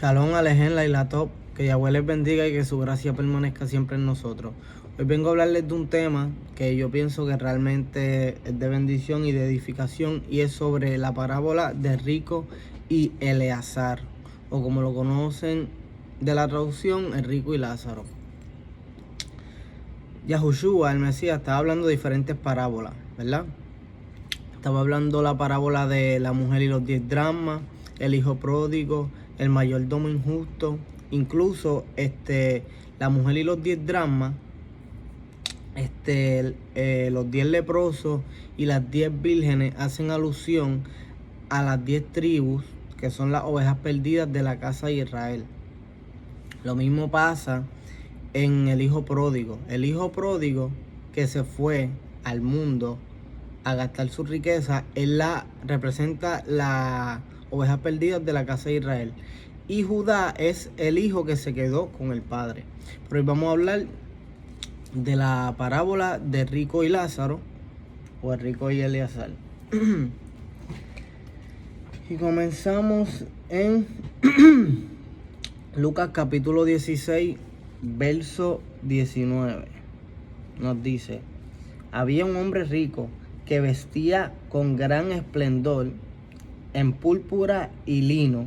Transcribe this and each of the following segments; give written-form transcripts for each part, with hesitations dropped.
Shalom, Alejen, y la top, que Yahweh les bendiga y que su gracia permanezca siempre en nosotros. Hoy vengo a hablarles de un tema que yo pienso que realmente es de bendición y de edificación, y es sobre la parábola de rico y Eleazar, o como lo conocen de la traducción, el rico y Lázaro. Yahushua, el Mesías, estaba hablando de diferentes parábolas, ¿verdad? Estaba hablando la parábola de la mujer y los 10 dracmas, el hijo pródigo, el mayordomo injusto, incluso la mujer y los 10 dracmas, los 10 leprosos y las 10 vírgenes hacen alusión a las 10 tribus que son las ovejas perdidas de la casa de Israel. Lo mismo pasa en el hijo pródigo. El hijo pródigo que se fue al mundo a gastar su riqueza, representa la oveja perdida de la casa de Israel. Y Judá es el hijo que se quedó con el padre. Pero hoy vamos a hablar de la parábola de rico y Lázaro, o el rico y Eleazar. Y comenzamos en Lucas capítulo 16, verso 19. Nos dice: había un hombre rico que vestía con gran esplendor en púrpura y lino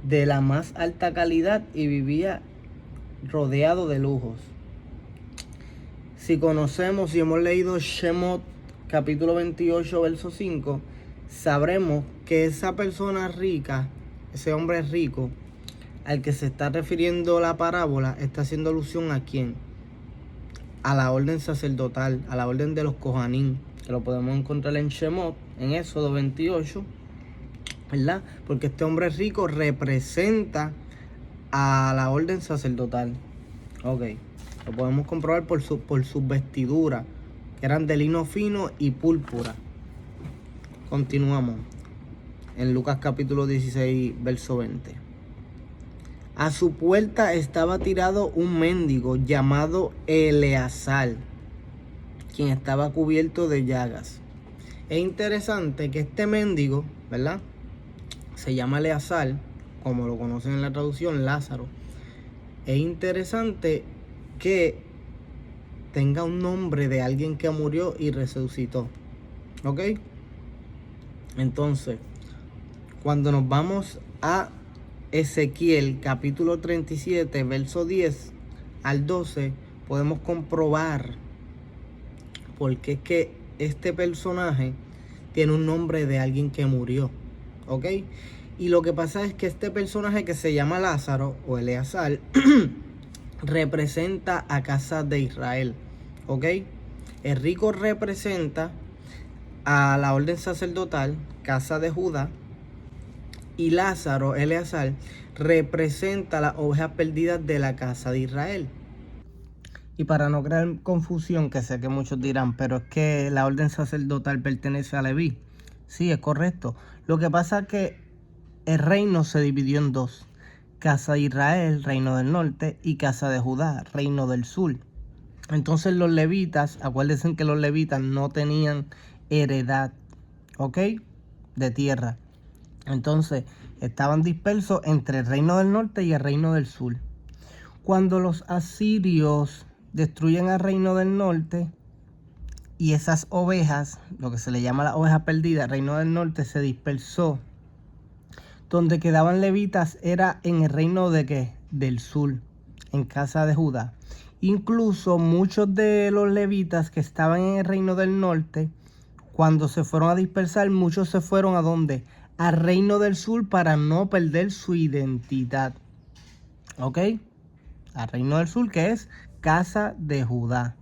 de la más alta calidad y vivía rodeado de lujos. Si conocemos y hemos leído Shemot capítulo 28 verso 5, sabremos que esa persona rica, ese hombre rico al que se está refiriendo la parábola, está haciendo alusión ¿a quién? A la orden sacerdotal, a la orden de los Kohanim, que lo podemos encontrar en Shemot, en Éxodo 28, ¿verdad? Porque este hombre rico representa a la orden sacerdotal. Ok, lo podemos comprobar por sus vestiduras, que eran de lino fino y púrpura. Continuamos en Lucas capítulo 16, verso 20. A su puerta estaba tirado un mendigo llamado Eleazar, quien estaba cubierto de llagas. Es interesante que este mendigo, ¿verdad?, se llama Eleazar, como lo conocen en la traducción, Lázaro. Es interesante que tenga un nombre de alguien que murió y resucitó. ¿Ok? Entonces, cuando nos vamos a Ezequiel capítulo 37, verso 10 al 12, podemos comprobar por qué es que este personaje tiene un nombre de alguien que murió. ¿Ok? Y lo que pasa es que este personaje que se llama Lázaro o Eleazar representa a casa de Israel. ¿Ok? El rico representa a la orden sacerdotal, casa de Judá. Y Lázaro, Eleazar, representa las ovejas perdidas de la casa de Israel. Y para no crear confusión, que sé que muchos dirán, pero es que la orden sacerdotal pertenece a Leví. Sí, es correcto. Lo que pasa es que el reino se dividió en dos: casa de Israel, reino del norte, y casa de Judá, reino del sur. Entonces los levitas, acuérdense que los levitas no tenían heredad, ¿ok?, de tierra. Entonces estaban dispersos entre el reino del norte y el reino del sur. Cuando los asirios destruyen al reino del norte, y esas ovejas, lo que se le llama la oveja perdida, el reino del norte se dispersó, donde quedaban levitas era en el reino de ¿qué? Del sur, en casa de Judá. Incluso muchos de los levitas que estaban en el reino del norte, cuando se fueron a dispersar, muchos se fueron ¿a dónde? Al reino del sur, para no perder su identidad. ¿Ok? Al reino del sur, que es casa de Judá.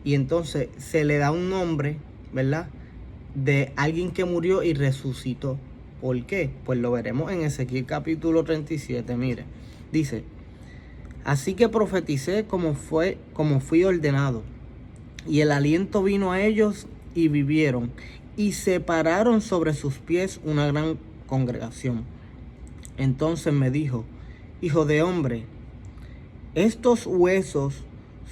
Y entonces se le da un nombre, ¿verdad?, de alguien que murió y resucitó. ¿Por qué? Pues lo veremos en Ezequiel capítulo 37. Mire, dice: así que profeticé como fui ordenado, y el aliento vino a ellos y vivieron, y se pararon sobre sus pies una gran congregación. Entonces me dijo: hijo de hombre, estos huesos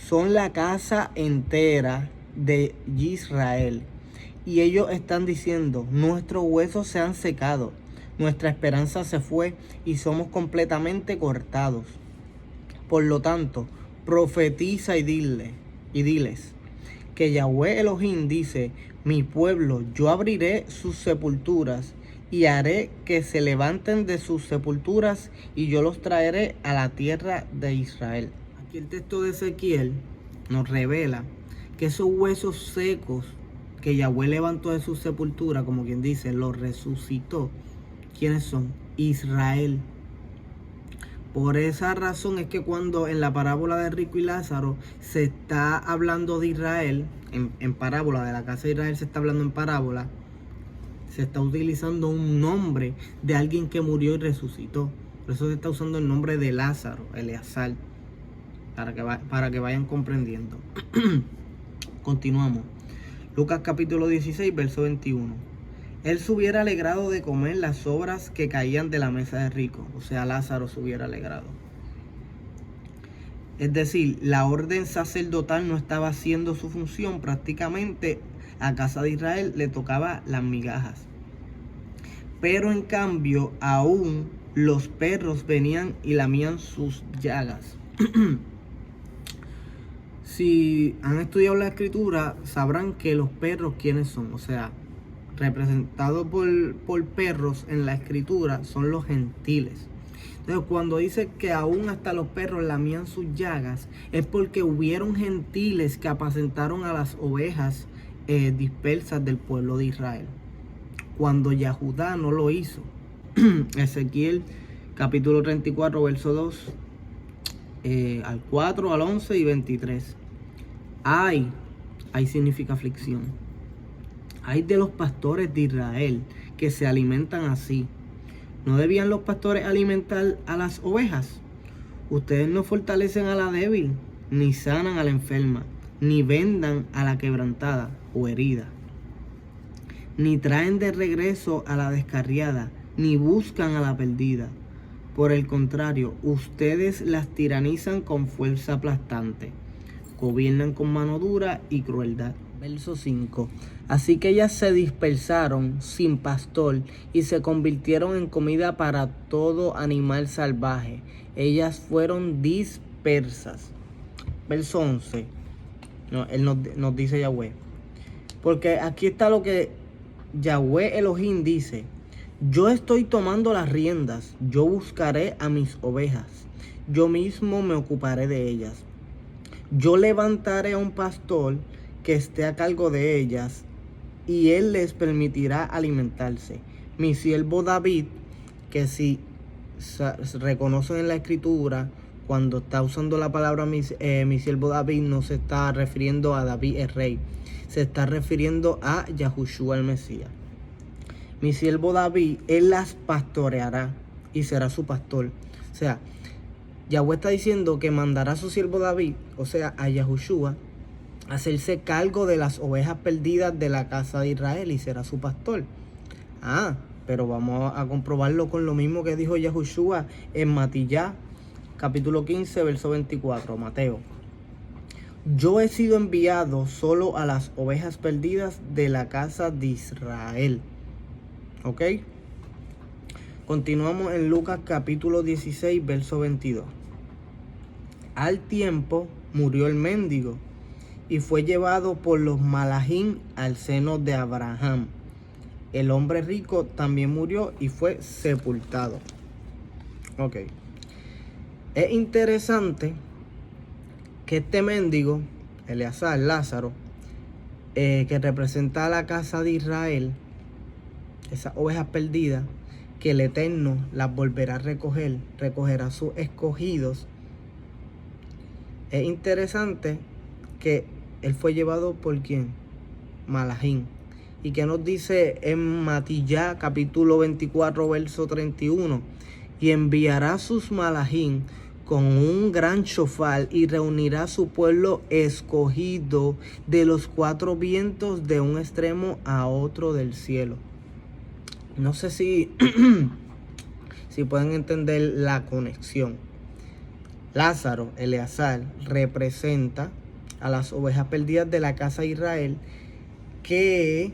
son la casa entera de Israel. Y ellos están diciendo: nuestros huesos se han secado, nuestra esperanza se fue y somos completamente cortados. Por lo tanto, profetiza y diles que Yahweh Elohim dice: mi pueblo, yo abriré sus sepulturas y haré que se levanten de sus sepulturas y yo los traeré a la tierra de Israel. Aquí el texto de Ezequiel nos revela que esos huesos secos que Yahweh levantó de su sepultura, como quien dice, los resucitó. ¿Quiénes son? Israel. Por esa razón es que cuando en la parábola de Rico y Lázaro se está hablando de Israel, en parábola, de la casa de Israel se está hablando en parábola, se está utilizando un nombre de alguien que murió y resucitó. Por eso se está usando el nombre de Lázaro, Eleazar, para que vayan comprendiendo. Continuamos. Lucas capítulo 16, verso 21. Él se hubiera alegrado de comer las sobras que caían de la mesa de rico. O sea, Lázaro se hubiera alegrado. Es decir, la orden sacerdotal no estaba haciendo su función. Prácticamente a casa de Israel le tocaba las migajas. Pero en cambio, aún los perros venían y lamían sus llagas. Si han estudiado la escritura, sabrán que los perros, ¿quiénes son? O sea, representados por perros en la escritura, son los gentiles. Entonces, cuando dice que aún hasta los perros lamían sus llagas, es porque hubieron gentiles que apacentaron a las ovejas dispersas del pueblo de Israel, cuando Yahudá no lo hizo. Ezequiel capítulo 34, verso 2 al 4, al 11 y 23. Ay significa aflicción. Ay de los pastores de Israel que se alimentan así. ¿No debían los pastores alimentar a las ovejas? Ustedes no fortalecen a la débil, ni sanan a la enferma, ni vendan a la quebrantada o herida, ni traen de regreso a la descarriada, ni buscan a la perdida. Por el contrario, ustedes las tiranizan con fuerza aplastante, gobiernan con mano dura y crueldad. Verso 5. Así que ellas se dispersaron sin pastor y se convirtieron en comida para todo animal salvaje. Ellas fueron dispersas. Verso 11. Él nos dice Yahweh. Porque aquí está lo que Yahweh Elohim dice: yo estoy tomando las riendas, yo buscaré a mis ovejas, yo mismo me ocuparé de ellas. Yo levantaré a un pastor que esté a cargo de ellas, y él les permitirá alimentarse. Mi siervo David, que si reconocen en la escritura, cuando está usando la palabra mi siervo David, no se está refiriendo a David el rey, se está refiriendo a Yahushua el Mesías. Mi siervo David, él las pastoreará y será su pastor. O sea, Yahweh está diciendo que mandará a su siervo David, o sea, a Yahushua, hacerse cargo de las ovejas perdidas de la casa de Israel y será su pastor. Pero vamos a comprobarlo con lo mismo que dijo Yahushua en Matillá, capítulo 15, verso 24, Mateo. Yo he sido enviado solo a las ovejas perdidas de la casa de Israel. ¿Ok? Continuamos en Lucas capítulo 16, verso 22. Al tiempo murió el mendigo y fue llevado por los malachim al seno de Abraham. El hombre rico también murió y fue sepultado. Ok. Es interesante que este mendigo, Eleazar, Lázaro, que representa a la casa de Israel, esas ovejas perdidas, que el Eterno las volverá a recoger, recogerá a sus escogidos. Es interesante que él fue llevado por ¿quién? Malachim. ¿Y qué nos dice en Matillá capítulo 24 verso 31? Y enviará sus malachim con un gran shofar y reunirá a su pueblo escogido de los cuatro vientos, de un extremo a otro del cielo. No sé si pueden entender la conexión. Lázaro, Eleazar, representa a las ovejas perdidas de la casa de Israel, que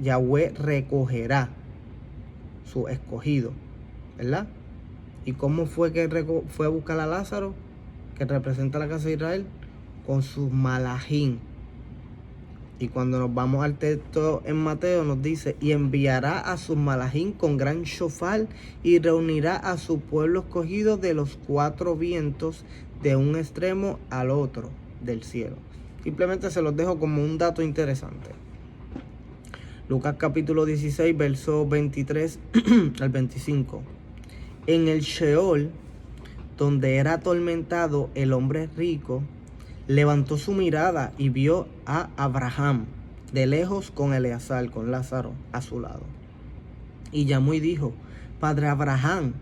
Yahweh recogerá su escogido, ¿verdad? ¿Y cómo fue que fue a buscar a Lázaro, que representa la casa de Israel? Con sus malajín. Y cuando nos vamos al texto en Mateo nos dice, y enviará a sus malajín con gran shofar y reunirá a su pueblo escogido de los 4 vientos, de un extremo al otro del cielo. Simplemente se los dejo como un dato interesante. Lucas capítulo 16, versos 23 al 25. En el Sheol, donde era atormentado el hombre rico, levantó su mirada y vio a Abraham de lejos con Eleazar, con Lázaro a su lado. Y llamó y dijo, Padre Abraham,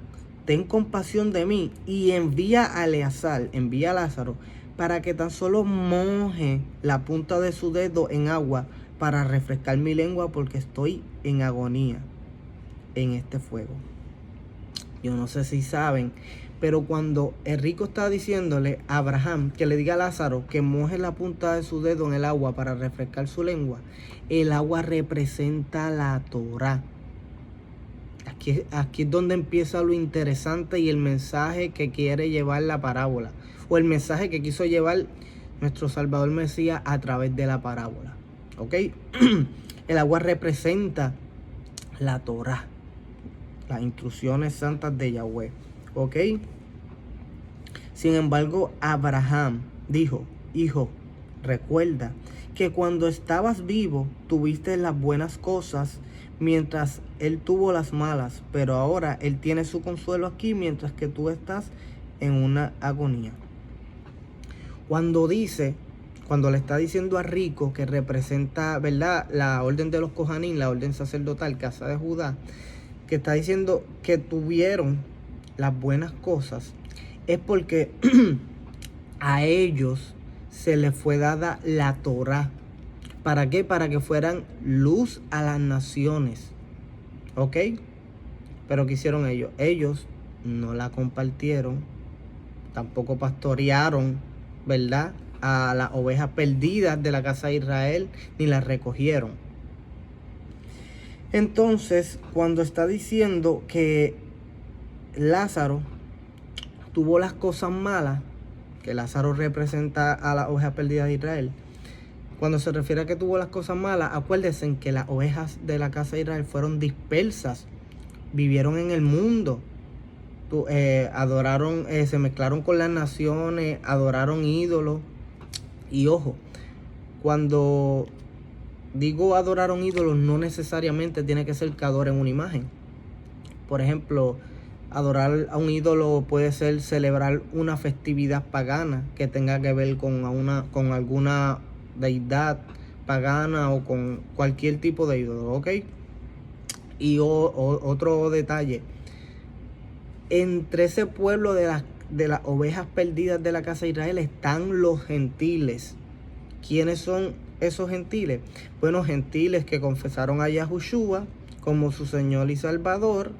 ten compasión de mí y envía a Eleazar, envía a Lázaro, para que tan solo moje la punta de su dedo en agua para refrescar mi lengua, porque estoy en agonía en este fuego. Yo no sé si saben, pero cuando el rico está diciéndole a Abraham que le diga a Lázaro que moje la punta de su dedo en el agua para refrescar su lengua, el agua representa la Torá. Aquí es donde empieza lo interesante y el mensaje que quiere llevar la parábola, o el mensaje que quiso llevar nuestro Salvador Mesías a través de la parábola. ¿Ok? El agua representa la Torá, las instrucciones santas de Yahweh. ¿Ok? Sin embargo, Abraham dijo, hijo, recuerda que cuando estabas vivo tuviste las buenas cosas mientras él tuvo las malas, pero ahora él tiene su consuelo aquí mientras que tú estás en una agonía. Cuando le está diciendo a rico, que representa, ¿verdad?, la orden de los Kohanim, la orden sacerdotal, casa de Judá, que está diciendo que tuvieron las buenas cosas, es porque a ellos se les fue dada la Torá. ¿Para qué? Para que fueran luz a las naciones. ¿Ok? Pero ¿qué hicieron ellos? Ellos no la compartieron, tampoco pastorearon, ¿verdad?, a las ovejas perdidas de la casa de Israel, ni las recogieron. Entonces, cuando está diciendo que Lázaro tuvo las cosas malas, que Lázaro representa a las ovejas perdidas de Israel, cuando se refiere a que tuvo las cosas malas, acuérdense que las ovejas de la casa de Israel fueron dispersas, vivieron en el mundo, adoraron, se mezclaron con las naciones, adoraron ídolos. Y ojo, cuando digo adoraron ídolos, no necesariamente tiene que ser que adoren una imagen. Por ejemplo, adorar a un ídolo puede ser celebrar una festividad pagana que tenga que ver con alguna deidad pagana o con cualquier tipo de ídolo, ¿ok? Y otro detalle, entre ese pueblo de las ovejas perdidas de la casa de Israel están los gentiles. ¿Quiénes son esos gentiles? Bueno, gentiles que confesaron a Yahushua como su Señor y Salvador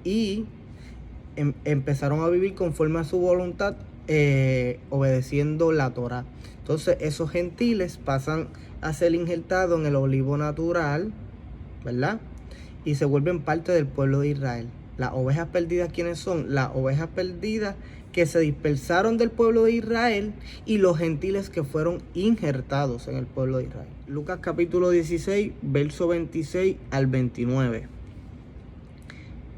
y empezaron a vivir conforme a su voluntad, obedeciendo la Torá. Entonces esos gentiles pasan a ser injertados en el olivo natural, ¿verdad? Y se vuelven parte del pueblo de Israel. Las ovejas perdidas, ¿quiénes son? Las ovejas perdidas que se dispersaron del pueblo de Israel y los gentiles que fueron injertados en el pueblo de Israel. Lucas capítulo 16, verso 26 al 29.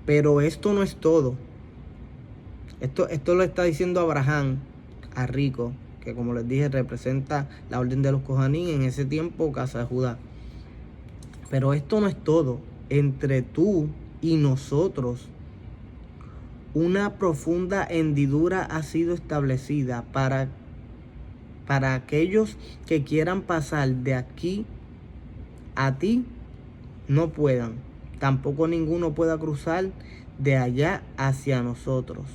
Pero esto no es todo. Esto lo está diciendo Abraham a rico, que como les dije representa la orden de los Kohanim, en ese tiempo casa de Judá. Pero esto no es todo. Entre tú y nosotros una profunda hendidura ha sido establecida para aquellos que quieran pasar de aquí a ti, no puedan. Tampoco ninguno pueda cruzar de allá hacia nosotros.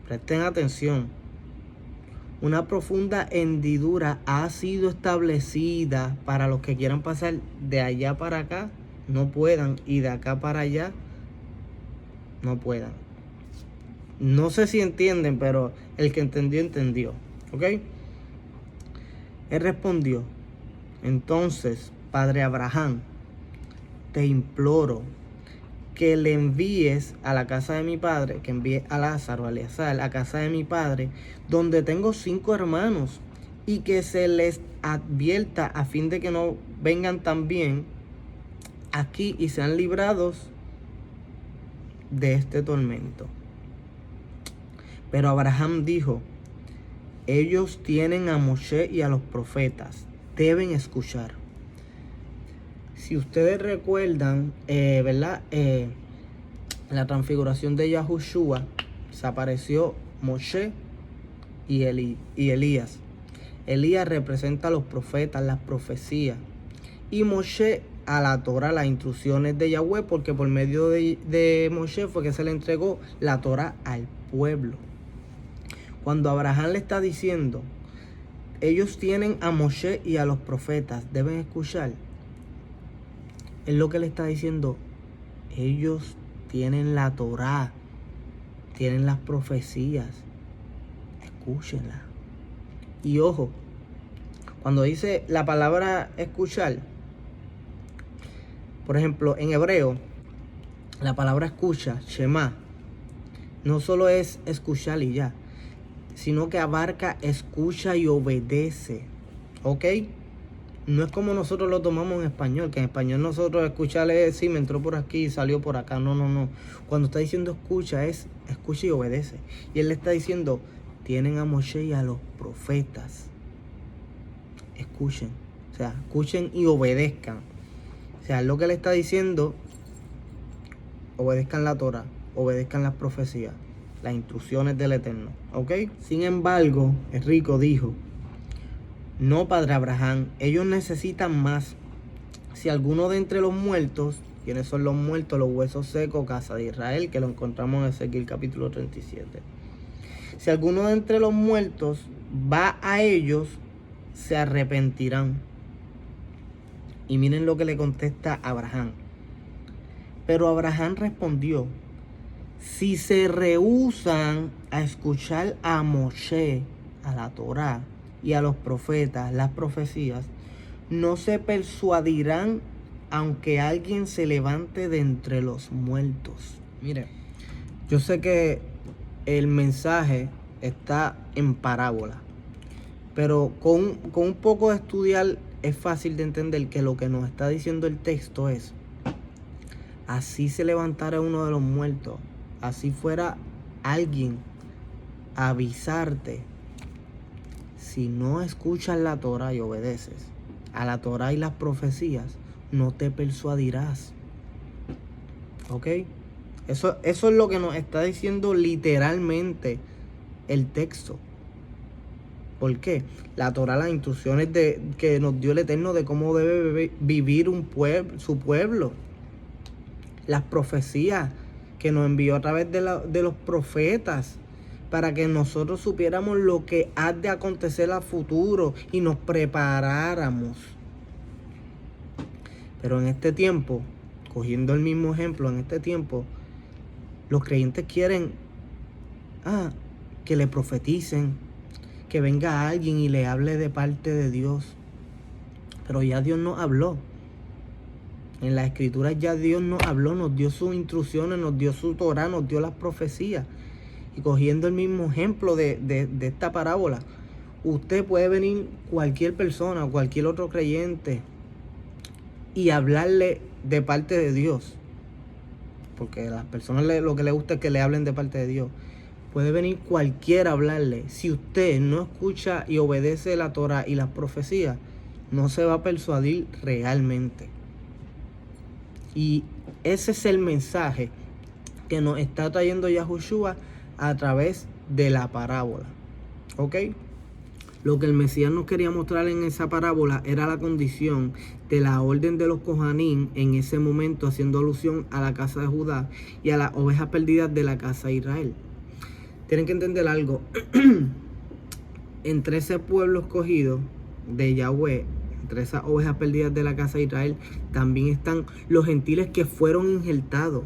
Presten atención. Una profunda hendidura ha sido establecida para los que quieran pasar de allá para acá, no puedan, y de acá para allá no puedan. No sé si entienden, pero el que entendió, entendió. ¿Ok? Él respondió, entonces, Padre Abraham, te imploro que le envíes a la casa de mi padre, que envíes a Lázaro, a Eleazar, a casa de mi padre, donde tengo 5 hermanos, y que se les advierta a fin de que no vengan también aquí y sean librados de este tormento. Pero Abraham dijo: ellos tienen a Moshe y a los profetas, deben escuchar. Si ustedes recuerdan, ¿verdad? La transfiguración de Yahushua, se apareció Moshe y Elías. Elías representa a los profetas, las profecías. Y Moshe a la Torah, las instrucciones de Yahweh, porque por medio de Moshe fue que se le entregó la Torah al pueblo. Cuando Abraham le está diciendo, ellos tienen a Moshe y a los profetas, deben escuchar, es lo que le está diciendo, ellos tienen la Torah, tienen las profecías, escúchenla. Y ojo, cuando dice la palabra escuchar, por ejemplo, en hebreo, la palabra escucha, Shema, no solo es escuchar y ya, sino que abarca escucha y obedece, ¿ok? No es como nosotros lo tomamos en español, que en español nosotros escucharle, sí, me entró por aquí y salió por acá. No. Cuando está diciendo escucha, es escucha y obedece. Y él le está diciendo, tienen a Moshe y a los profetas. Escuchen. O sea, escuchen y obedezcan. O sea, lo que le está diciendo, obedezcan la Torah, obedezcan las profecías, las instrucciones del Eterno. ¿Ok? Sin embargo, el rico dijo, no, padre Abraham, ellos necesitan más. Si alguno de entre los muertos, ¿quiénes son los muertos? Los huesos secos, casa de Israel, que lo encontramos en Ezequiel capítulo 37. Si alguno de entre los muertos va a ellos, se arrepentirán. Y miren lo que le contesta Abraham. Pero Abraham respondió, si se rehúsan a escuchar a Moshe, a la Torá, y a los profetas, las profecías, no se persuadirán aunque alguien se levante de entre los muertos. Mire, yo sé que el mensaje está en parábola, pero con un poco de estudiar es fácil de entender que lo que nos está diciendo el texto es, así se levantara uno de los muertos, así fuera alguien a avisarte. Si no escuchas la Torah y obedeces a la Torah y las profecías, no te persuadirás. ¿Ok? Eso es lo que nos está diciendo literalmente el texto. ¿Por qué? La Torah, las instrucciones que nos dio el Eterno de cómo debe vivir su pueblo. Las profecías que nos envió a través de los profetas, para que nosotros supiéramos lo que ha de acontecer a futuro y nos preparáramos. Pero en este tiempo, cogiendo el mismo ejemplo, en este tiempo, los creyentes quieren que le profeticen, que venga alguien y le hable de parte de Dios. Pero ya Dios nos habló. En las escrituras ya Dios nos habló, nos dio sus instrucciones, nos dio su Torah, nos dio las profecías. Y cogiendo el mismo ejemplo de esta parábola, usted puede venir cualquier persona, cualquier otro creyente y hablarle de parte de Dios. Porque a las personas lo que les gusta es que le hablen de parte de Dios. Puede venir cualquiera a hablarle. Si usted no escucha y obedece la Torah y las profecías, no se va a persuadir realmente. Y ese es el mensaje que nos está trayendo Yahushua a través de la parábola. ¿Ok? Lo que el Mesías nos quería mostrar en esa parábola era la condición de la orden de los Kohanim en ese momento, haciendo alusión a la casa de Judá y a las ovejas perdidas de la casa de Israel. Tienen que entender algo. Entre ese pueblo escogido de Yahweh, entre esas ovejas perdidas de la casa de Israel, también están los gentiles que fueron injertados,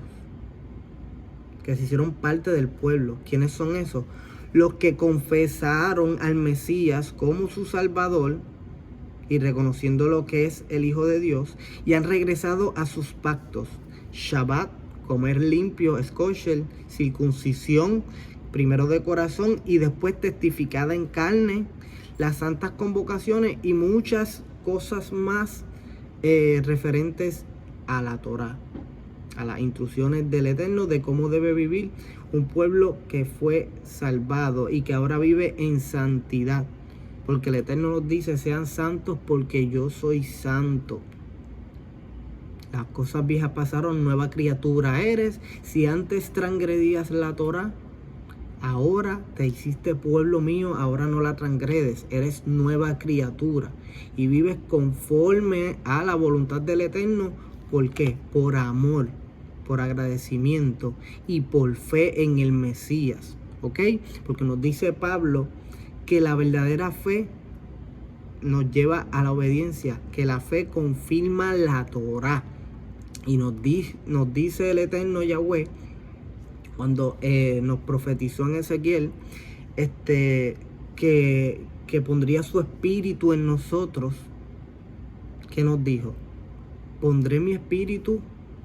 que se hicieron parte del pueblo. ¿Quiénes son esos? Los que confesaron al Mesías como su Salvador y reconociendo lo que es el Hijo de Dios, y han regresado a sus pactos, Shabbat, comer limpio, es kosher, circuncisión, primero de corazón y después testificada en carne, las santas convocaciones y muchas cosas más referentes a la Torá, a las instrucciones del Eterno de cómo debe vivir un pueblo que fue salvado y que ahora vive en santidad. Porque el Eterno nos dice, sean santos porque yo soy santo. Las cosas viejas pasaron, nueva criatura eres. Si antes transgredías la Torá, ahora te hiciste pueblo mío, ahora no la transgredes. Eres nueva criatura y vives conforme a la voluntad del Eterno. ¿Por qué? Por amor, por agradecimiento y por fe en el Mesías. ¿Ok? Porque nos dice Pablo que la verdadera fe nos lleva a la obediencia, que la fe confirma la Torá. Y nos dice el Eterno Yahweh, cuando nos profetizó en Ezequiel, que pondría su espíritu en nosotros. ¿Qué nos dijo? Pondré mi espíritu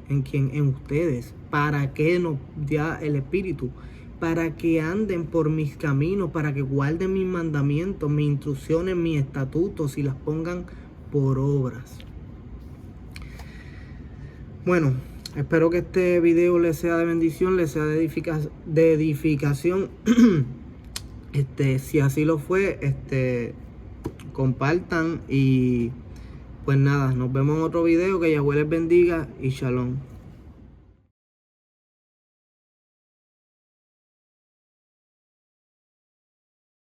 en ustedes. ¿Para qué nos da el espíritu? Para que anden por mis caminos, para que guarden mis mandamientos, mis instrucciones, mis estatutos y las pongan por obras. Bueno, espero que este video les sea de bendición, les sea de edificación. Si así lo fue, compartan y pues nada, nos vemos en otro video. Que Yahweh les bendiga y shalom.